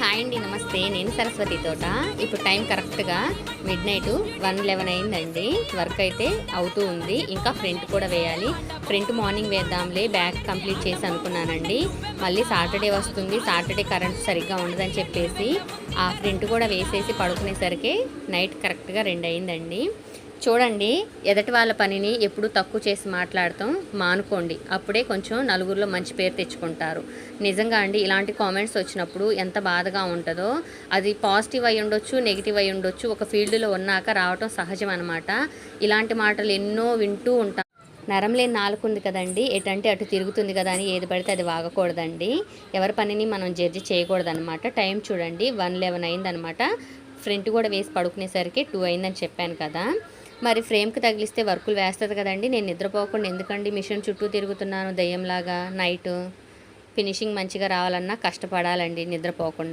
Hi అండి, నమస్తే. నేను సరస్వతి తోట. ఇప్పుడు టైం కరెక్ట్గా మిడ్-నైట్ 1:11 అయిందండి. వర్క్ అయితే అవుతూ ఉంది. ఇంకా ఫ్రంట్ కూడా వేయాలి. ఫ్రంట్ మార్నింగ్ వేద్దాంలే, బ్యాక్ కంప్లీట్ చేసి అనుకున్నానండి. మళ్ళీ సాటర్డే వస్తుంది, సాటర్డే కరెంట్ సరిగ్గా ఉండదని చెప్పేసి ఆ ఫ్రంట్ కూడా వేసేసి పడుకునేసరికి నైట్ కరెక్ట్గా 2 అయిందండి. చూడండి, ఎదటి వాళ్ళ పనిని ఎప్పుడు తక్కువ చేసి మాట్లాడటం మానుకోండి. అప్పుడే కొంచెం నలుగురిలో మంచి పేరు తెచ్చుకుంటారు. నిజంగా అండి, ఇలాంటి కామెంట్స్ వచ్చినప్పుడు ఎంత బాధగా ఉంటుందో. అది పాజిటివ్ అయి ఉండొచ్చు, నెగిటివ్ అయి ఉండొచ్చు. ఒక ఫీల్డ్లో ఉన్నాక రావటం సహజం అనమాట. ఇలాంటి మాటలు ఎన్నో వింటూ ఉంటాం. నరం లేని నాలుక ఉంది కదండి, ఎటంటే అటు తిరుగుతుంది కదా అని ఏది పడితే అది వాగకూడదండి. ఎవరి పనిని మనం జడ్జి చేయకూడదనమాట. టైం చూడండి 1:11 అయిందనమాట. ఫ్రంట్ కూడా వేసి పడుకునేసరికి 2 అయిందని చెప్పాను కదా. మరి ఫ్రేమ్కి తగిలిస్తే వర్కులు వేస్తుంది కదండి. నేను నిద్రపోకుండా ఎందుకండి మిషన్ చుట్టూ తిరుగుతున్నాను దయ్యంలాగా. నైట్ ఫినిషింగ్ మంచిగా రావాలన్నా కష్టపడాలండి నిద్రపోకుండా.